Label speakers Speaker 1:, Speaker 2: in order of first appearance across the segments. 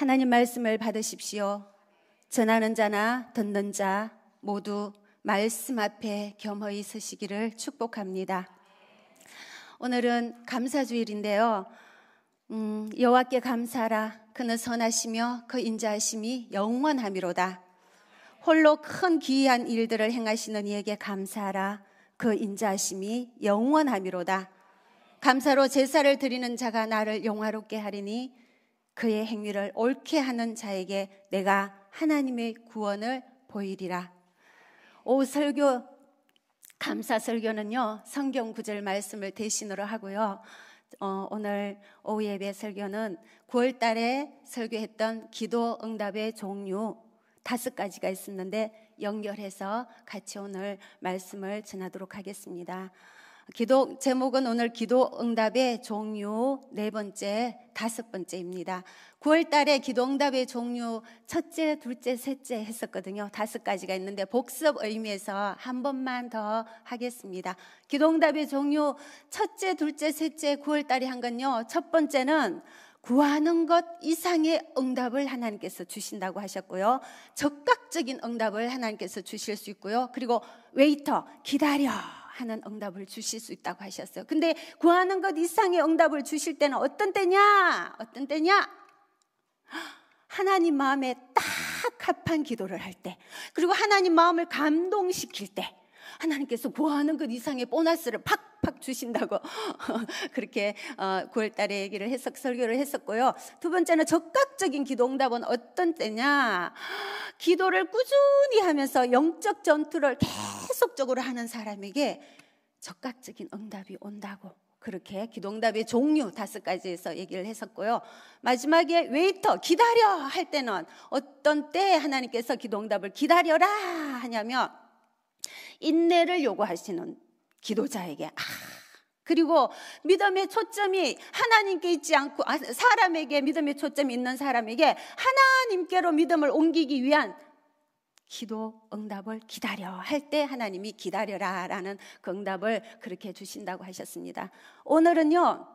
Speaker 1: 하나님 말씀을 받으십시오. 전하는 자나 듣는 자 모두 말씀 앞에 겸허히 서시기를 축복합니다. 오늘은 감사주일인데요. 여호와께 감사하라. 그는 선하시며 그 인자하심이 영원하미로다. 홀로 큰 기이한 일들을 행하시는 이에게 감사하라. 그 인자하심이 영원하미로다. 감사로 제사를 드리는 자가 나를 영화롭게 하리니 그의 행위를 옳게 하는 자에게 내가 하나님의 구원을 보이리라. 오후 설교, 감사 설교는요, 성경 구절 말씀을 대신으로 하고요. 오늘 오후 예배 설교는 9월 달에 설교했던 기도 응답의 종류 5가지가 있었는데 연결해서 같이 오늘 말씀을 전하도록 하겠습니다. 기도 제목은 오늘 기도 응답의 종류 4번째, 5번째입니다. 9월 달에 기도 응답의 종류 첫째, 둘째, 셋째 했었거든요. 5가지가 있는데 복습 의미에서 한 번만 더 하겠습니다. 기도 응답의 종류 첫째, 둘째, 셋째 9월 달에 한 건요. 첫 번째는 구하는 것 이상의 응답을 하나님께서 주신다고 하셨고요. 적극적인 응답을 하나님께서 주실 수 있고요. 그리고 웨이터, 기다려 하는 응답을 주실 수 있다고 하셨어요. 근데 구하는 것 이상의 응답을 주실 때는 어떤 때냐? 어떤 때냐? 하나님 마음에 딱 합한 기도를 할 때, 그리고 하나님 마음을 감동시킬 때 하나님께서 구하는 것 이상의 보너스를 팍팍 주신다고 그렇게 9월 달에 얘기를 설교를 했었고요. 두 번째는 적극적인 기도 응답은 어떤 때냐? 기도를 꾸준히 하면서 영적 전투를 계속적으로 하는 사람에게 적극적인 응답이 온다고, 그렇게 기도 응답의 종류 5가지에서 얘기를 했었고요. 마지막에 웨이터, 기다려 할 때는 어떤 때 하나님께서 기도 응답을 기다려라 하냐면 인내를 요구하시는 기도자에게, 그리고 믿음의 초점이 하나님께 있지 않고 사람에게, 믿음의 초점이 있는 사람에게 하나님께로 믿음을 옮기기 위한 기도 응답을 기다려 할 때 하나님이 기다려라 라는 그 응답을 그렇게 주신다고 하셨습니다. 오늘은요,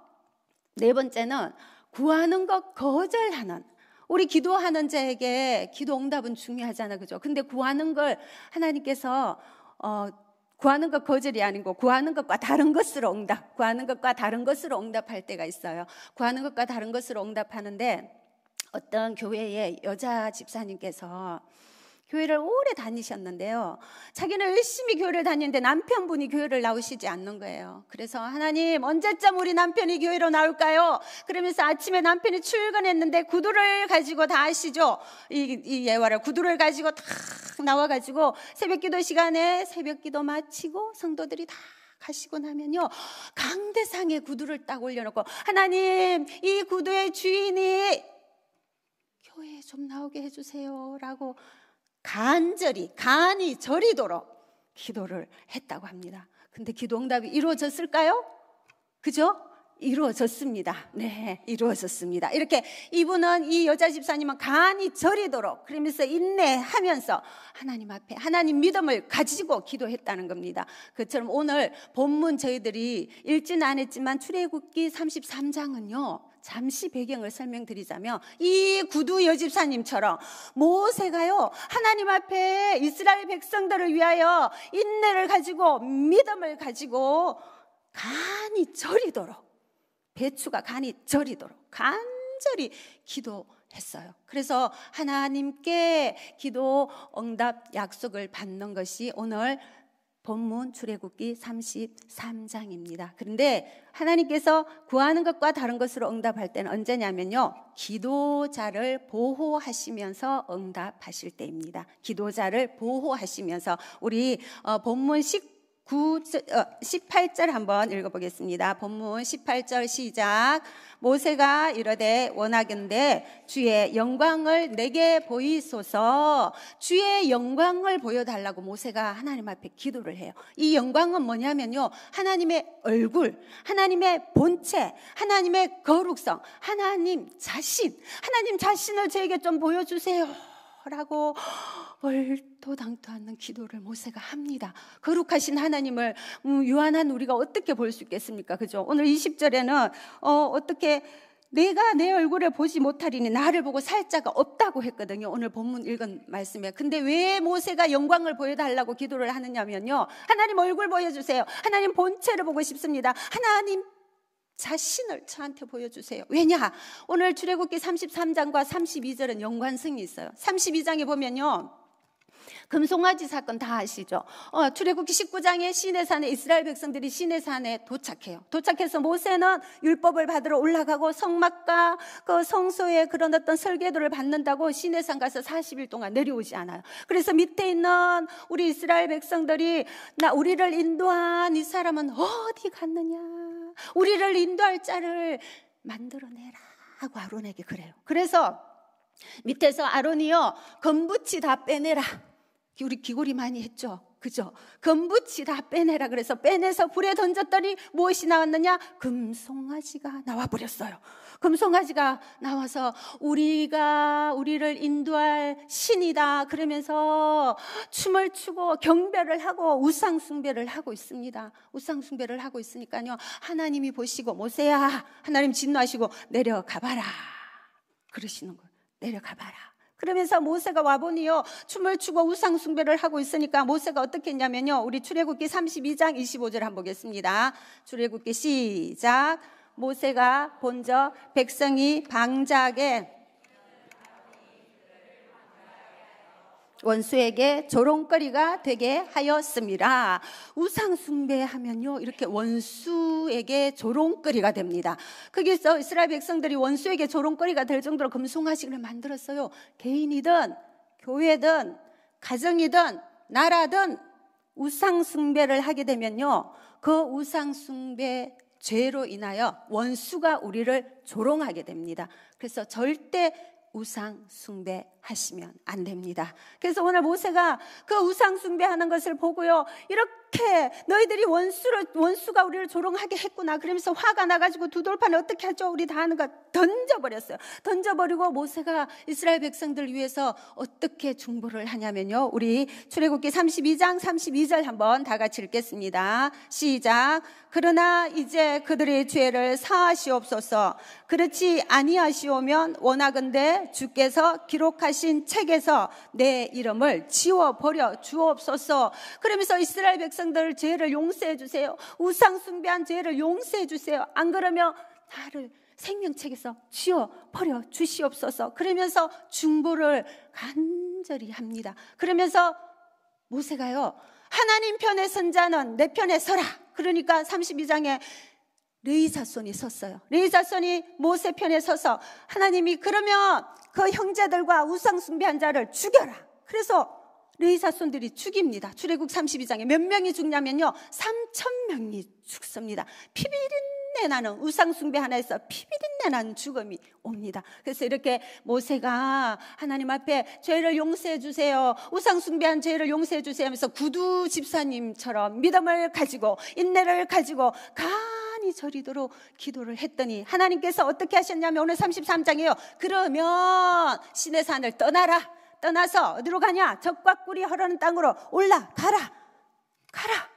Speaker 1: 4번째는 구하는 것 거절하는, 우리 기도하는 자에게 기도 응답은 중요하잖아, 그죠? 근데 구하는 걸 하나님께서 구하는 것 거절이 아니고 구하는 것과 다른 것으로 응답, 구하는 것과 다른 것으로 응답할 때가 있어요. 구하는 것과 다른 것으로 응답하는데, 어떤 교회의 여자 집사님께서 교회를 오래 다니셨는데요, 자기는 열심히 교회를 다니는데 남편분이 교회를 나오시지 않는 거예요. 그래서 하나님, 언제쯤 우리 남편이 교회로 나올까요? 그러면서 아침에 남편이 출근했는데 구두를 가지고, 다 아시죠? 이 예화를, 구두를 가지고 탁 나와가지고 새벽기도 시간에 새벽기도 마치고 성도들이 다 가시고 나면요, 강대상에 구두를 딱 올려놓고, 하나님, 이 구두의 주인이 교회에 좀 나오게 해주세요 라고 간이 저리도록 기도를 했다고 합니다. 근데 기도 응답이 이루어졌을까요? 그죠? 이루어졌습니다. 네, 이루어졌습니다. 이렇게 이분은, 이 여자 집사님은 간이 저리도록, 그러면서 인내하면서 하나님 앞에 하나님 믿음을 가지고 기도했다는 겁니다. 그처럼 오늘 본문 저희들이 읽지는 안 했지만 출애굽기 33장은요 잠시 배경을 설명드리자면, 이 구두 여집사님처럼 모세가요 하나님 앞에 이스라엘 백성들을 위하여 인내를 가지고 믿음을 가지고 간이 저리도록, 배추가 간이 저리도록 간절히 기도했어요. 그래서 하나님께 기도 응답 약속을 받는 것이 오늘 본문 출애굽기 33장입니다. 그런데 하나님께서 구하는 것과 다른 것으로 응답할 때는 언제냐면요, 기도자를 보호하시면서 응답하실 때입니다. 기도자를 보호하시면서, 우리 본문 18절 한번 읽어보겠습니다. 본문 18절 시작. 모세가 이르되 원하건대 주의 영광을 내게 보이소서. 주의 영광을 보여달라고 모세가 하나님 앞에 기도를 해요. 이 영광은 뭐냐면요, 하나님의 얼굴, 하나님의 본체, 하나님의 거룩성, 하나님 자신을 저에게 좀 보여주세요 라고 얼토당토 않는 기도를 모세가 합니다. 거룩하신 하나님을 유한한 우리가 어떻게 볼 수 있겠습니까? 그죠? 오늘 20절에는 어떻게 내가 내 얼굴을 보지 못하리니 나를 보고 살 자가 없다고 했거든요. 오늘 본문 읽은 말씀에. 근데 왜 모세가 영광을 보여달라고 기도를 하느냐면요, 하나님 얼굴 보여주세요. 하나님 본체를 보고 싶습니다. 하나님 자신을 저한테 보여주세요. 왜냐? 오늘 출애굽기 33장과 32절은 연관성이 있어요. 32장에 보면요, 금송아지 사건 다 아시죠? 출애굽기 19장에 시내산에 이스라엘 백성들이 시내산에 도착해요. 도착해서 모세는 율법을 받으러 올라가고 성막과 그 성소의 그런 어떤 설계도를 받는다고 시내산 가서 40일 동안 내려오지 않아요. 그래서 밑에 있는 우리 이스라엘 백성들이 우리를 인도한 이 사람은 어디 갔느냐, 우리를 인도할 자를 만들어내라 하고 아론에게 그래요. 그래서 밑에서 아론이요, 검부치 다 빼내라. 우리 귀걸이 많이 했죠, 그죠? 검부치 다 빼내라. 그래서 빼내서 불에 던졌더니 무엇이 나왔느냐? 금송아지가 나와버렸어요. 금송아지가 나와서 우리를 인도할 신이다 그러면서 춤을 추고 경배를 하고 우상숭배를 하고 있습니다. 우상숭배를 하고 있으니까요, 하나님이 보시고 모세야, 하나님 진노하시고 내려가봐라 그러시는 거예요. 내려가봐라. 그러면서 모세가 와보니요, 춤을 추고 우상숭배를 하고 있으니까 모세가 어떻게 했냐면요, 우리 출애굽기 32장 25절 한번 보겠습니다. 출애굽기 시작. 모세가 본저 백성이 방자하게 원수에게 조롱거리가 되게 하였습니다. 우상숭배하면요, 이렇게 원수에게 조롱거리가 됩니다. 거기서 이스라엘 백성들이 원수에게 조롱거리가 될 정도로 금송아지를 만들었어요. 개인이든 교회든 가정이든 나라든 우상숭배를 하게 되면요, 그 우상숭배 죄로 인하여 원수가 우리를 조롱하게 됩니다. 그래서 절대 우상 숭배하시면 안 됩니다. 그래서 오늘 모세가 그 우상 숭배하는 것을 보고요, 이렇게 너희들이 원수가 우리를 조롱하게 했구나 그러면서 화가 나가지고 두 돌판에 어떻게 하죠? 우리 다 하는 거 던져버렸어요. 던져버리고 모세가 이스라엘 백성들 위해서 어떻게 중보를 하냐면요, 우리 출애굽기 32장 32절 한번 다 같이 읽겠습니다. 시작. 그러나 이제 그들의 죄를 사하시옵소서. 그렇지 아니하시오면 원하건대 주께서 기록하신 책에서 내 이름을 지워버려 주옵소서. 그러면서 이스라엘 백성들 죄를 용서해 주세요. 우상 숭배한 죄를 용서해 주세요. 안 그러면 나를 생명책에서 지워버려 주시옵소서. 그러면서 중보를 간절히 합니다. 그러면서 모세가요, 하나님 편에 선 자는 내 편에 서라. 그러니까 32장에 레위 자손이 섰어요. 레위 자손이 모세 편에 서서 하나님이 그러면 그 형제들과 우상 숭배한 자를 죽여라. 그래서 레위 자손들이 죽입니다. 출애굽 32장에 몇 명이 죽냐면요, 3,000명이 죽습니다. 피비린내 나는 우상 숭배 하나에서 피비린내 나는 죽음이 옵니다. 그래서 이렇게 모세가 하나님 앞에 죄를 용서해 주세요, 우상 숭배한 죄를 용서해 주세요 하면서 구두 집사님처럼 믿음을 가지고 인내를 가지고 간이 저리도록 기도를 했더니 하나님께서 어떻게 하셨냐면 오늘 33장이에요. 그러면 시내산을 떠나라. 떠나서 어디로 가냐? 적과 꿀이 흐르는 땅으로 올라가라. 가라.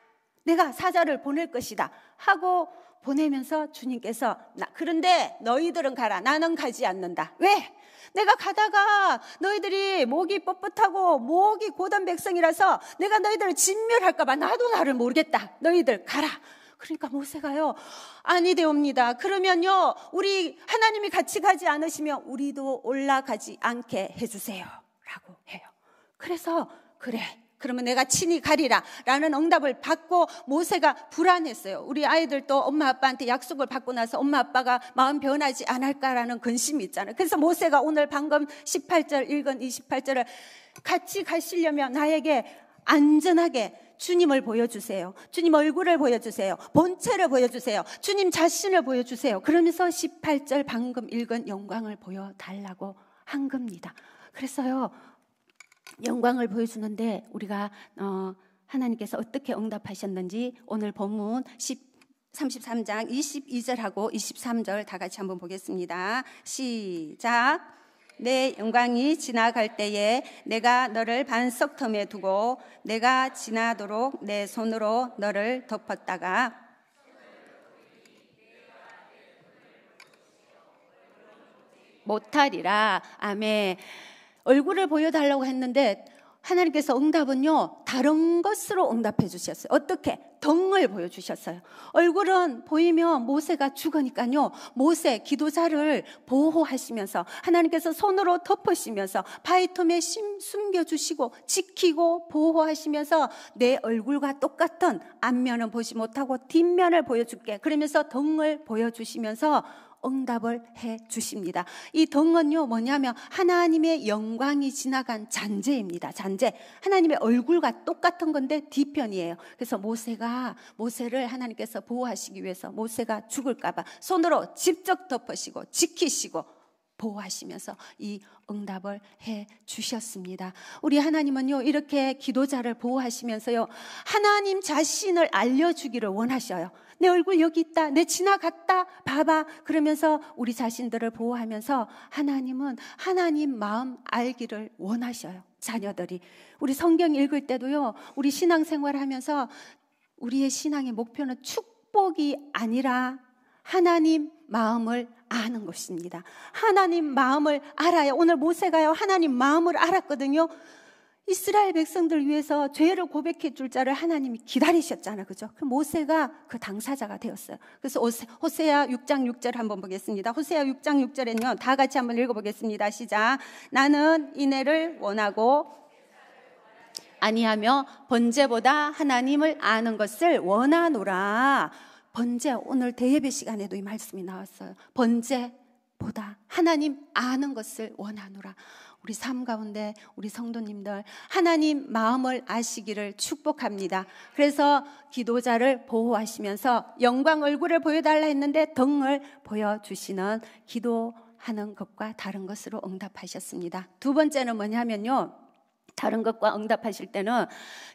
Speaker 1: 내가 사자를 보낼 것이다 하고 보내면서 주님께서 그런데 너희들은 가라. 나는 가지 않는다. 왜? 내가 가다가 너희들이 목이 뻣뻣하고 목이 고단 백성이라서 내가 너희들을 진멸할까 봐 나도 나를 모르겠다. 너희들 가라. 그러니까 모세가요, 아니되옵니다. 그러면요, 우리 하나님이 같이 가지 않으시면 우리도 올라가지 않게 해주세요 라고 해요. 그래서 그래, 그러면 내가 친히 가리라 라는 응답을 받고 모세가 불안했어요. 우리 아이들도 엄마 아빠한테 약속을 받고 나서 엄마 아빠가 마음 변하지 않을까라는 근심이 있잖아요. 그래서 모세가 오늘 방금 18절 읽은 28절을 같이 가시려면 나에게 안전하게 주님을 보여주세요. 주님 얼굴을 보여주세요. 본체를 보여주세요. 주님 자신을 보여주세요. 그러면서 18절 방금 읽은 영광을 보여달라고 한 겁니다. 그래서요, 영광을 보여주는데 우리가 하나님께서 어떻게 응답하셨는지 오늘 본문 33장 22절하고 23절 다 같이 한번 보겠습니다. 시작. 내 영광이 지나갈 때에 내가 너를 반석 틈에 두고 내가 지나도록 내 손으로 너를 덮었다가 못하리라. 아멘. 얼굴을 보여달라고 했는데 하나님께서 응답은요, 다른 것으로 응답해 주셨어요. 어떻게? 덩을 보여주셨어요. 얼굴은 보이면 모세가 죽으니까요, 모세 기도자를 보호하시면서 하나님께서 손으로 덮으시면서 바위틈에 숨겨주시고 지키고 보호하시면서 내 얼굴과 똑같은 앞면은 보지 못하고 뒷면을 보여줄게, 그러면서 덩을 보여주시면서 응답을 해 주십니다. 이 덩은요, 뭐냐면 하나님의 영광이 지나간 잔재입니다. 잔재. 하나님의 얼굴과 똑같은 건데 뒤편이에요. 그래서 모세를 하나님께서 보호하시기 위해서 모세가 죽을까 봐 손으로 직접 덮으시고 지키시고 보호하시면서 이 응답을 해 주셨습니다. 우리 하나님은요, 이렇게 기도자를 보호하시면서요, 하나님 자신을 알려주기를 원하셔요. 내 얼굴 여기 있다, 내 지나갔다, 봐봐. 그러면서 우리 자신들을 보호하면서 하나님은 하나님 마음 알기를 원하셔요. 자녀들이. 우리 성경 읽을 때도요, 우리 신앙생활 하면서 우리의 신앙의 목표는 축복이 아니라 하나님 마음을 아는 것입니다. 하나님 마음을 알아요. 오늘 모세가요, 하나님 마음을 알았거든요. 이스라엘 백성들 위해서 죄를 고백해 줄 자를 하나님이 기다리셨잖아요. 그죠? 그 모세가 그 당사자가 되었어요. 그래서 호세아 6장 6절 한번 보겠습니다. 호세아 6장 6절에는요, 다 같이 한번 읽어보겠습니다. 시작. 나는 인애를 원하고 아니하며 번제보다 하나님을 아는 것을 원하노라. 번제, 오늘 대예배 시간에도 이 말씀이 나왔어요. 번제보다 하나님 아는 것을 원하노라. 우리 삶 가운데 우리 성도님들 하나님 마음을 아시기를 축복합니다. 그래서 기도자를 보호하시면서 영광 얼굴을 보여달라 했는데 덩을 보여주시는 기도하는 것과 다른 것으로 응답하셨습니다. 두 번째는 뭐냐면요, 다른 것과 응답하실 때는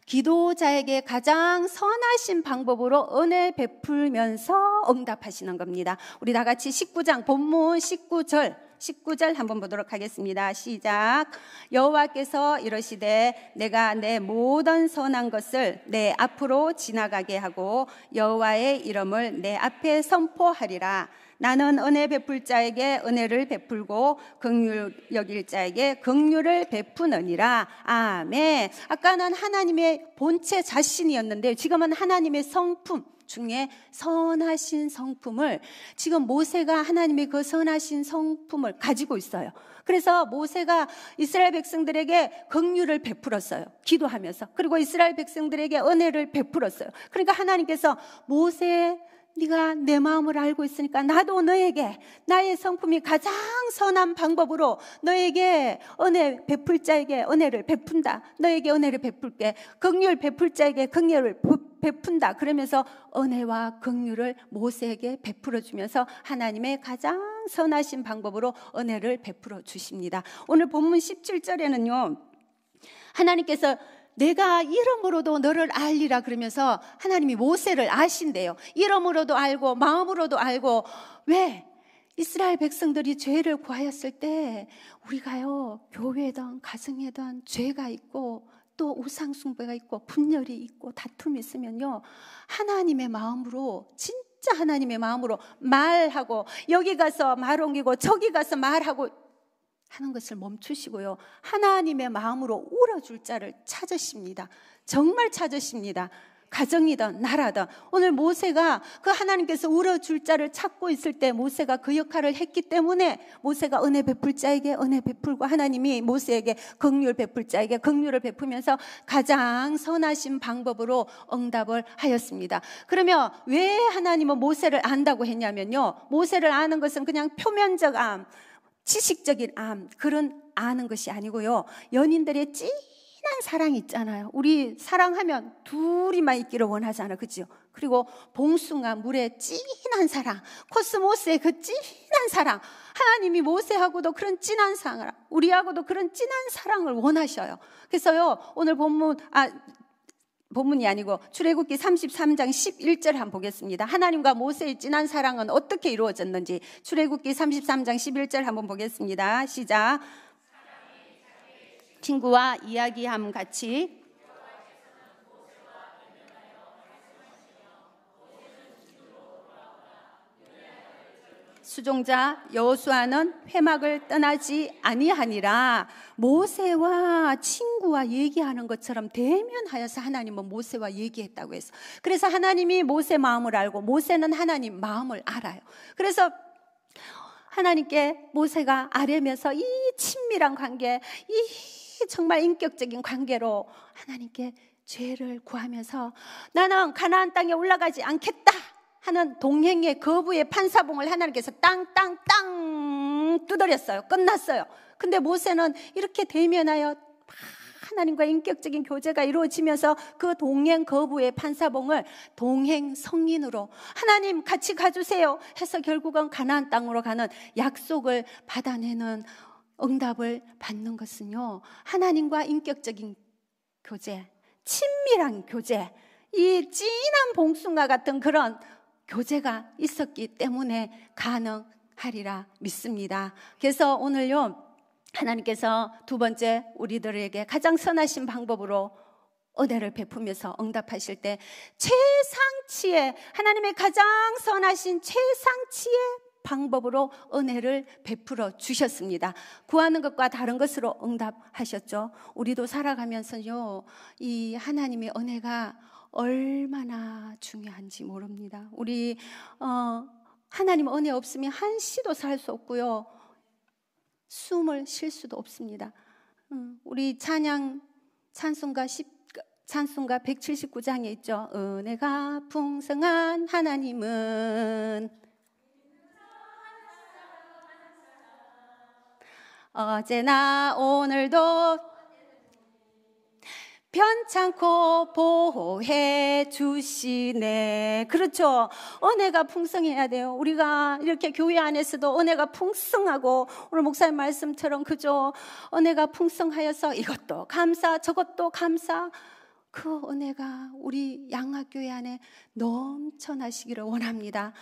Speaker 1: 기도자에게 가장 선하신 방법으로 은혜 베풀면서 응답하시는 겁니다. 우리 다 같이 19장 본문 19절 한번 보도록 하겠습니다. 시작. 여호와께서 이러시되 내가 내 모든 선한 것을 내 앞으로 지나가게 하고 여호와의 이름을 내 앞에 선포하리라. 나는 은혜 베풀 자에게 은혜를 베풀고 긍휼 여길 자에게 긍휼을 베푸느니라. 아멘. 아까는 하나님의 본체 자신이었는데 지금은 하나님의 성품 중에 선하신 성품을, 지금 모세가 하나님의 그 선하신 성품을 가지고 있어요. 그래서 모세가 이스라엘 백성들에게 긍휼을 베풀었어요. 기도하면서. 그리고 이스라엘 백성들에게 은혜를 베풀었어요. 그러니까 하나님께서 모세, 네가 내 마음을 알고 있으니까 나도 너에게 나의 성품이 가장 선한 방법으로 너에게 은혜 베풀 자에게 은혜를 베푼다. 너에게 은혜를 베풀게. 긍휼 베풀 자에게 긍휼을 베푼다. 그러면서 은혜와 긍휼을 모세에게 베풀어 주면서 하나님의 가장 선하신 방법으로 은혜를 베풀어 주십니다. 오늘 본문 17절에는요, 하나님께서 내가 이름으로도 너를 알리라 그러면서 하나님이 모세를 아신대요. 이름으로도 알고 마음으로도 알고. 왜? 이스라엘 백성들이 죄를 구하였을 때 우리가요, 교회든 가정에든 죄가 있고 또 우상숭배가 있고 분열이 있고 다툼이 있으면요, 하나님의 마음으로, 진짜 하나님의 마음으로 말하고, 여기 가서 말 옮기고 저기 가서 말하고 하는 것을 멈추시고요, 하나님의 마음으로 울어줄 자를 찾으십니다. 정말 찾으십니다. 가정이든 나라든. 오늘 모세가 그 하나님께서 울어줄 자를 찾고 있을 때 모세가 그 역할을 했기 때문에 모세가 은혜 베풀 자에게 은혜 베풀고 하나님이 모세에게 긍휼 베풀 자에게 긍휼을 베푸면서 가장 선하신 방법으로 응답을 하였습니다. 그러면 왜 하나님은 모세를 안다고 했냐면요, 모세를 아는 것은 그냥 표면적 암, 지식적인 암, 그런 아는 것이 아니고요, 연인들의 진한 사랑이 있잖아요. 우리 사랑하면 둘이만 있기를 원하잖아요. 그죠? 그리고 봉숭아 물의 진한 사랑, 코스모스의 그 진한 사랑, 하나님이 모세하고도 그런 진한 사랑, 우리하고도 그런 진한 사랑을 원하셔요. 그래서요, 오늘 본문이 아니고 출애굽기 33장 11절 한번 보겠습니다. 하나님과 모세의 진한 사랑은 어떻게 이루어졌는지 출애굽기 33장 11절 한번 보겠습니다. 시작. 친구와 이야기함 같이 수종자 여호수아는 회막을 떠나지 아니하니라. 모세와 친구와 얘기하는 것처럼 대면하여서 하나님은 모세와 얘기했다고 해서, 그래서 하나님이 모세 마음을 알고 모세는 하나님 마음을 알아요. 그래서 하나님께 모세가 아뢰면서 이 친밀한 관계, 이 정말 인격적인 관계로 하나님께 죄를 구하면서 나는 가나안 땅에 올라가지 않겠다 하는 동행의 거부의 판사봉을 하나님께서 땅땅땅 두드렸어요. 끝났어요. 근데 모세는 이렇게 대면하여 하나님과 인격적인 교제가 이루어지면서 그 동행 거부의 판사봉을 동행 성인으로 하나님 같이 가주세요 해서 결국은 가나안 땅으로 가는 약속을 받아내는 응답을 받는 것은요, 하나님과 인격적인 교제, 친밀한 교제, 이 진한 봉숭아 같은 그런 교제가 있었기 때문에 가능하리라 믿습니다. 그래서 오늘요, 하나님께서 두 번째 우리들에게 가장 선하신 방법으로 은혜를 베푸면서 응답하실 때 최상치의, 하나님의 가장 선하신 최상치의 방법으로 은혜를 베풀어 주셨습니다. 구하는 것과 다른 것으로 응답하셨죠. 우리도 살아가면서요, 이 하나님의 은혜가 얼마나 중요한지 모릅니다. 우리 하나님 은혜 없으면 한시도 살 수 없고요, 숨을 쉴 수도 없습니다. 우리 찬송가 179장에 있죠. 은혜가 풍성한 하나님은 어제나 오늘도 편찮고 보호해 주시네. 그렇죠. 은혜가 풍성해야 돼요. 우리가 이렇게 교회 안에서도 은혜가 풍성하고, 오늘 목사님 말씀처럼 그죠, 은혜가 풍성하여서 이것도 감사 저것도 감사, 그 은혜가 우리 양학교회 안에 넘쳐나시기를 원합니다.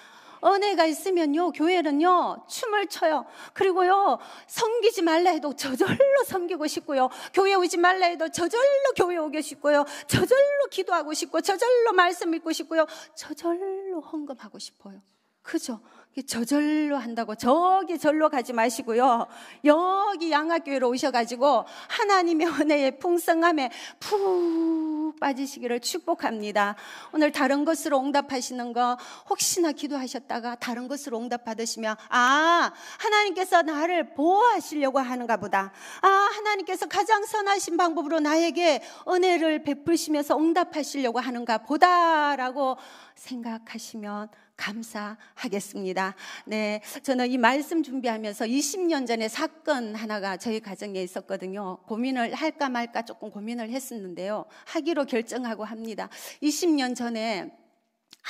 Speaker 1: 은혜가 있으면요, 교회는요 춤을 춰요. 그리고요, 섬기지 말라 해도 저절로 섬기고 싶고요, 교회 오지 말라 해도 저절로 교회 오고 싶고요, 저절로 기도하고 싶고, 저절로 말씀 읽고 싶고요, 저절로 헌금하고 싶어요. 그죠? 저절로 한다고 저기 절로 가지 마시고요, 여기 양학교회로 오셔가지고 하나님의 은혜의 풍성함에 푹 빠지시기를 축복합니다. 오늘 다른 것으로 응답하시는 거, 혹시나 기도하셨다가 다른 것으로 응답 받으시면, 하나님께서 나를 보호하시려고 하는가 보다, 하나님께서 가장 선하신 방법으로 나에게 은혜를 베푸시면서 응답하시려고 하는가 보다라고 생각하시면 감사하겠습니다. 네, 저는 이 말씀 준비하면서 20년 전에 사건 하나가 저희 가정에 있었거든요. 고민을 할까 말까 조금 고민을 했었는데요, 하기로 결정하고 합니다. 20년 전에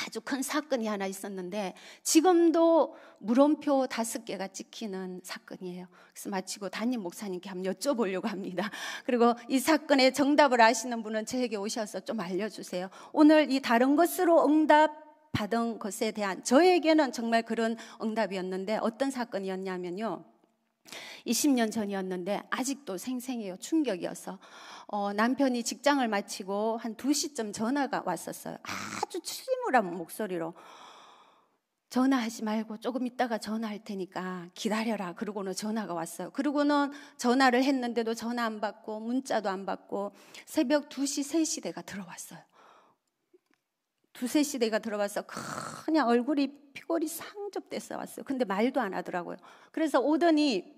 Speaker 1: 아주 큰 사건이 하나 있었는데, 지금도 물음표 5개가 찍히는 사건이에요. 그래서 마치고 담임 목사님께 한번 여쭤보려고 합니다. 그리고 이 사건의 정답을 아시는 분은 저에게 오셔서 좀 알려주세요. 오늘 이 다른 것으로 응답 받은 것에 대한, 저에게는 정말 그런 응답이었는데, 어떤 사건이었냐면요, 20년 전이었는데 아직도 생생해요. 충격이어서 남편이 직장을 마치고 한 2시쯤 전화가 왔었어요. 아주 침울한 목소리로, 전화하지 말고 조금 있다가 전화할 테니까 기다려라. 그러고는 전화가 왔어요. 그러고는 전화를 했는데도 전화 안 받고 문자도 안 받고 새벽 2시, 3시 대가 들어왔어요. 2, 3시 대가 들어와서 그냥 얼굴이 피골이 상접돼서 왔어요. 근데 말도 안 하더라고요. 그래서 오더니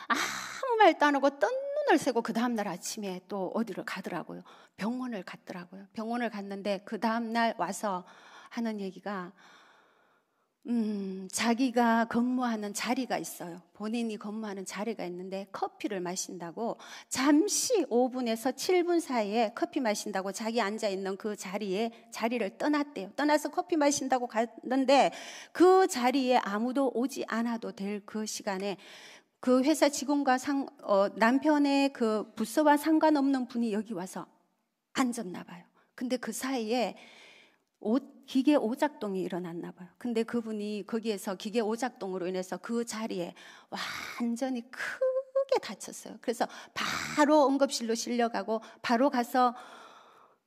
Speaker 1: 아무 말도 안 하고 뜬 눈을 새고 그 다음날 아침에 또 어디를 가더라고요. 병원을 갔더라고요. 병원을 갔는데 그 다음날 와서 하는 얘기가 자기가 근무하는 자리가 있어요. 본인이 근무하는 자리가 있는데 커피를 마신다고, 잠시 5분에서 7분 사이에 커피 마신다고 자기 앉아있는 그 자리를 떠났대요. 떠나서 커피 마신다고 갔는데 그 자리에 아무도 오지 않아도 될 그 시간에 그 회사 직원과 남편의 그 부서와 상관없는 분이 여기 와서 앉았나 봐요. 근데 그 사이에 기계 오작동이 일어났나 봐요. 근데 그분이 거기에서 기계 오작동으로 인해서 그 자리에 완전히 크게 다쳤어요. 그래서 바로 응급실로 실려가고 바로 가서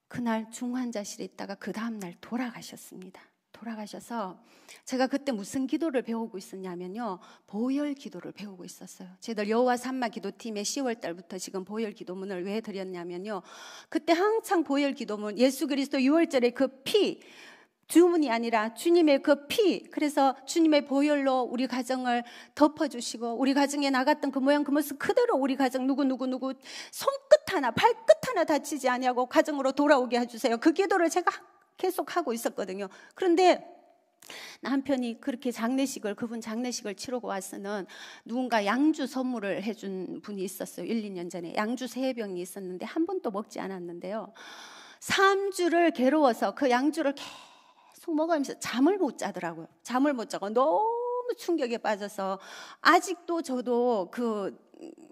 Speaker 1: 그날 중환자실에 있다가 그 다음날 돌아가셨습니다. 돌아가셔서 제가 그때 무슨 기도를 배우고 있었냐면요, 보혈 기도를 배우고 있었어요. 저희들 여호와 삼마 기도팀에 10월 달부터 지금 보혈 기도문을 왜 드렸냐면요, 그때 한창 보혈 기도문, 예수 그리스도 6월절에 그 피, 주문이 아니라 주님의 그 피, 그래서 주님의 보혈로 우리 가정을 덮어주시고 우리 가정에 나갔던 그 모양 그 모습 그대로 우리 가정 누구 손끝 하나 발끝 하나 다치지 아니하고 가정으로 돌아오게 해주세요. 그 기도를 제가 계속 하고 있었거든요. 그런데 남편이 그렇게 그분 장례식을 치르고 와서는 누군가 양주 선물을 해준 분이 있었어요. 1, 2년 전에 양주 3병이 있었는데 한 번도 먹지 않았는데요, 3주를 괴로워서 그 양주를 계속 먹으면서 잠을 못 자더라고요. 잠을 못 자고 너무 충격에 빠져서 아직도 저도 그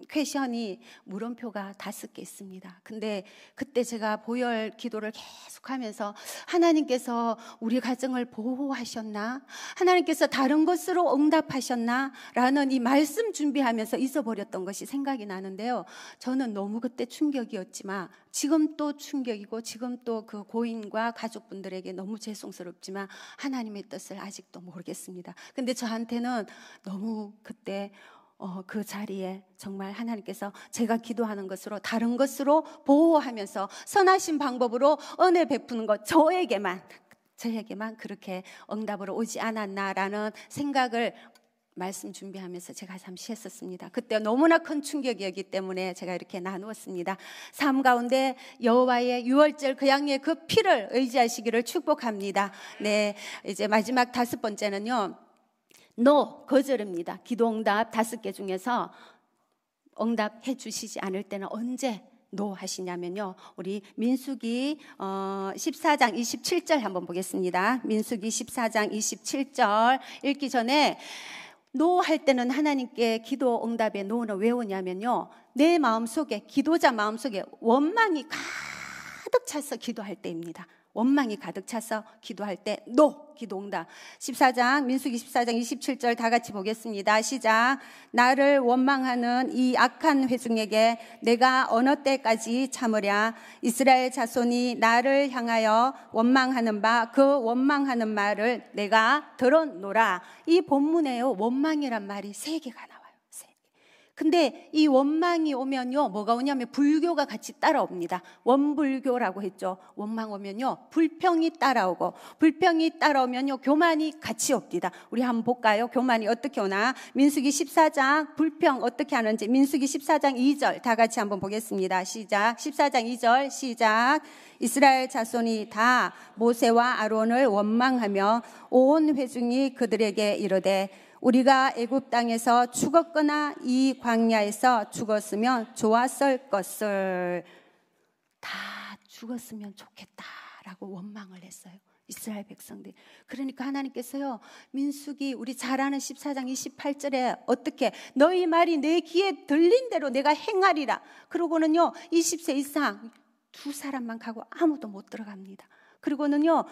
Speaker 1: 퀘션이 물음표가 5개 있습니다. 근데 그때 제가 보혈 기도를 계속하면서 하나님께서 우리 가정을 보호하셨나? 하나님께서 다른 것으로 응답하셨나? 라는 이 말씀 준비하면서 잊어버렸던 것이 생각이 나는데요, 저는 너무 그때 충격이었지만 지금 또 충격이고 지금 또 그 고인과 가족분들에게 너무 죄송스럽지만 하나님의 뜻을 아직도 모르겠습니다. 근데 저한테는 너무 그때 그 자리에 정말 하나님께서 제가 기도하는 것으로 다른 것으로 보호하면서 선하신 방법으로 은혜 베푸는 것, 저에게만 그렇게 응답으로 오지 않았나라는 생각을 말씀 준비하면서 제가 잠시 했었습니다. 그때 너무나 큰 충격이었기 때문에 제가 이렇게 나누었습니다. 삶 가운데 여호와의 6월절 그 양의 그 피를 의지하시기를 축복합니다. 네, 이제 마지막 5번째는요, NO, 거절입니다. 기도응답 5개 중에서 응답해 주시지 않을 때는 언제 NO 하시냐면요, 우리 민수기 14장 27절 한번 보겠습니다. 민수기 14장 27절 읽기 전에 NO 할 때는 하나님께 기도응답의 NO는 왜 오냐면요, 내 마음속에, 기도자 마음속에 원망이 가득 차서 기도할 때입니다. 원망이 가득 차서 기도할 때 NO, 기도응답. 민수기 14장 27절 다 같이 보겠습니다. 시작. 나를 원망하는 이 악한 회중에게 내가 어느 때까지 참으랴? 이스라엘 자손이 나를 향하여 원망하는 바 그 원망하는 말을 내가 들었노라. 이 본문에요, 원망이란 말이 3개가 나와요. 근데 이 원망이 오면요, 뭐가 오냐면 불교가 같이 따라옵니다. 원불교라고 했죠. 원망 오면요, 불평이 따라오고, 불평이 따라오면요, 교만이 같이 옵니다. 우리 한번 볼까요? 교만이 어떻게 오나? 민수기 14장 불평 어떻게 하는지, 민수기 14장 2절 다 같이 한번 보겠습니다. 시작. 14장 2절 시작. 이스라엘 자손이 다 모세와 아론을 원망하며 온 회중이 그들에게 이르되 우리가 애굽 땅에서 죽었거나 이 광야에서 죽었으면 좋았을 것을, 다 죽었으면 좋겠다라고 원망을 했어요, 이스라엘 백성들. 그러니까 하나님께서요, 민수기 우리 잘 아는 14장 28절에 어떻게 너희 말이 내 귀에 들린 대로 내가 행하리라. 그러고는요 20세 이상 2사람만 가고 아무도 못 들어갑니다. 그리고는요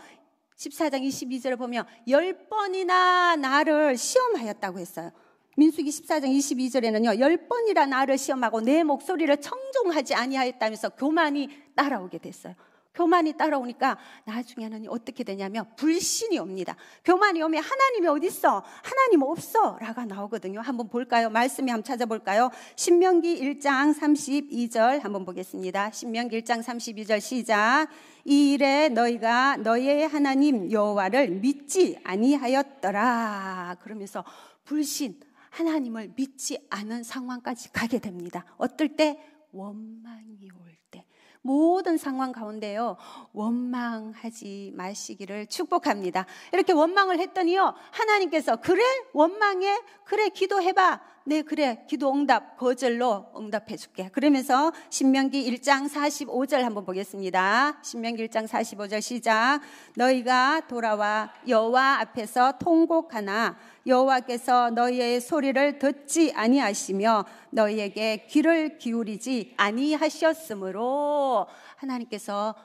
Speaker 1: 14장 22절을 보면 10번이나 나를 시험하였다고 했어요. 민수기 14장 22절에는요 10번이나 나를 시험하고 내 목소리를 청종하지 아니하였다면서 교만이 따라오게 됐어요. 교만이 따라오니까 나중에는 어떻게 되냐면 불신이 옵니다. 교만이 오면 하나님이 어디 있어? 하나님 없어 라가 나오거든요. 한번 볼까요? 말씀이 한번 찾아볼까요? 신명기 1장 32절 한번 보겠습니다. 신명기 1장 32절 시작. 이 일에 너희가 너희의 하나님 여호와를 믿지 아니하였더라. 그러면서 불신, 하나님을 믿지 않은 상황까지 가게 됩니다. 어떨 때? 원망이 올 때. 모든 상황 가운데요 원망하지 마시기를 축복합니다. 이렇게 원망을 했더니요 하나님께서 그래 원망해? 그래 기도해봐. 네 그래 기도 응답, 거절로 응답해 줄게. 그러면서 신명기 1장 45절 한번 보겠습니다. 신명기 1장 45절 시작. 너희가 돌아와 여호와 앞에서 통곡하나 여호와께서 너희의 소리를 듣지 아니하시며 너희에게 귀를 기울이지 아니하셨으므로, 하나님께서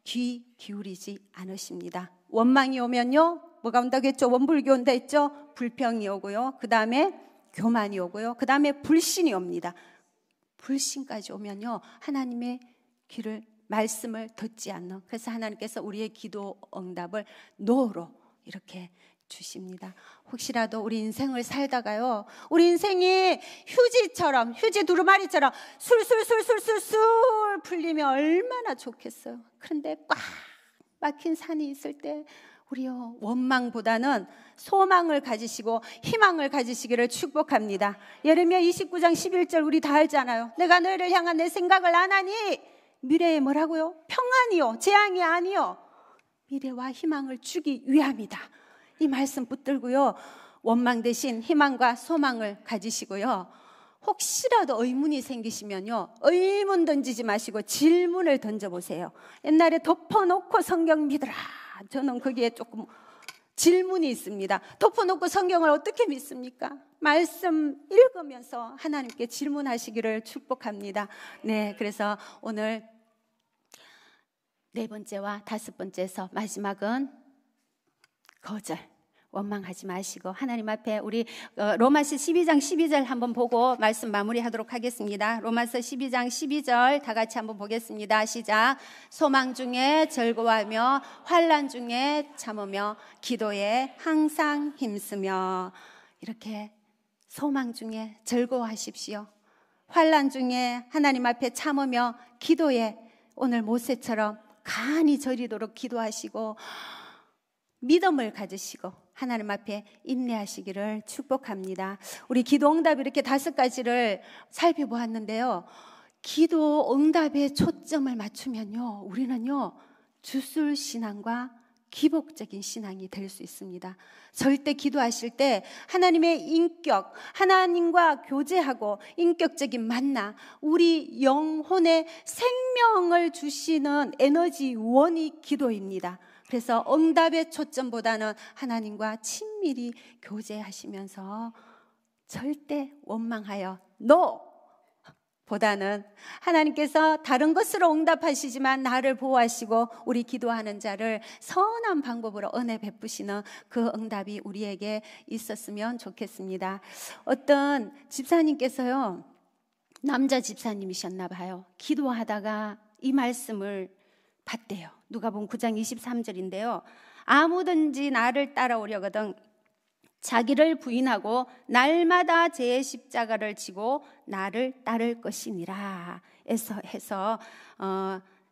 Speaker 1: 귀 기울이지 않으십니다. 원망이 오면요 뭐가 온다고 했죠? 원불교 온다 했죠? 불평이 오고요, 그 다음에 교만이 오고요, 그 다음에 불신이 옵니다. 불신까지 오면요 하나님의 말씀을 듣지 않는, 그래서 하나님께서 우리의 기도 응답을 노로 이렇게 주십니다. 혹시라도 우리 인생을 살다가요, 우리 인생이 휴지처럼, 휴지 두루마리처럼 술술술술술술 풀리면 얼마나 좋겠어요. 그런데 꽉 막힌 산이 있을 때 우리요, 원망보다는 소망을 가지시고 희망을 가지시기를 축복합니다. 예레미야 29장 11절 우리 다 알잖아요. 내가 너희를 향한 내 생각을 안 하니 미래에 뭐라고요? 평안이요, 재앙이 아니요, 미래와 희망을 주기 위함이다. 이 말씀 붙들고요, 원망 대신 희망과 소망을 가지시고요, 혹시라도 의문이 생기시면요, 의문 던지지 마시고 질문을 던져보세요. 옛날에 덮어놓고 성경 믿으라, 저는 거기에 조금 질문이 있습니다. 덮어놓고 성경을 어떻게 믿습니까? 말씀 읽으면서 하나님께 질문하시기를 축복합니다. 네, 그래서 오늘 네 번째와 다섯 번째에서 마지막은 거절, 원망하지 마시고 하나님 앞에 우리 로마서 12장 12절 한번 보고 말씀 마무리하도록 하겠습니다. 로마서 12장 12절 다 같이 한번 보겠습니다. 시작. 소망 중에 즐거워하며 환난 중에 참으며 기도에 항상 힘쓰며. 이렇게 소망 중에 즐거워하십시오. 환난 중에 하나님 앞에 참으며 기도에 오늘 모세처럼 간이 저리도록 기도하시고 믿음을 가지시고 하나님 앞에 인내하시기를 축복합니다. 우리 기도 응답 이렇게 5가지를 살펴보았는데요, 기도 응답에 초점을 맞추면요, 우리는요 주술 신앙과 기복적인 신앙이 될 수 있습니다. 절대 기도하실 때 하나님의 인격, 하나님과 교제하고 인격적인 만나, 우리 영혼의 생명을 주시는 에너지 원이 기도입니다. 그래서 응답의 초점보다는 하나님과 친밀히 교제하시면서 절대 원망하여 NO! 보다는 하나님께서 다른 것으로 응답하시지만 나를 보호하시고 우리 기도하는 자를 선한 방법으로 은혜 베푸시는 그 응답이 우리에게 있었으면 좋겠습니다. 어떤 집사님께서요, 남자 집사님이셨나 봐요. 기도하다가 이 말씀을 봤대요. 누가복음 9장 23절인데요. 아무든지 나를 따라오려거든 자기를 부인하고 날마다 제 십자가를 지고 나를 따를 것이니라 해서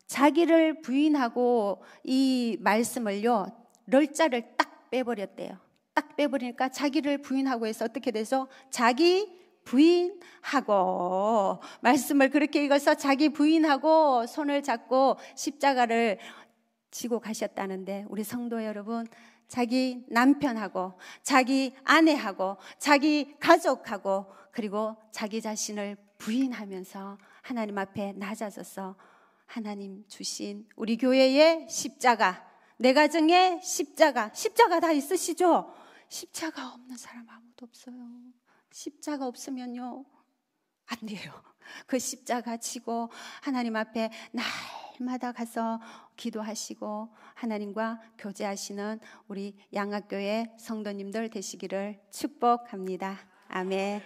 Speaker 1: 자기를 부인하고 이 말씀을요, 럴자를 딱 빼버렸대요. 딱 빼버리니까 자기를 부인하고 해서 어떻게 되죠? 자기 부인하고, 말씀을 그렇게 읽어서 자기 부인하고 손을 잡고 십자가를 지고 가셨다는데, 우리 성도 여러분, 자기 남편하고 자기 아내하고 자기 가족하고 그리고 자기 자신을 부인하면서 하나님 앞에 낮아져서 하나님 주신 우리 교회의 십자가, 내 가정의 십자가 다 있으시죠? 십자가 없는 사람 아무도 없어요. 십자가 없으면요 안 돼요. 그 십자가 지고 하나님 앞에 날마다 가서 기도하시고 하나님과 교제하시는 우리 양학교의 성도님들 되시기를 축복합니다. 아멘.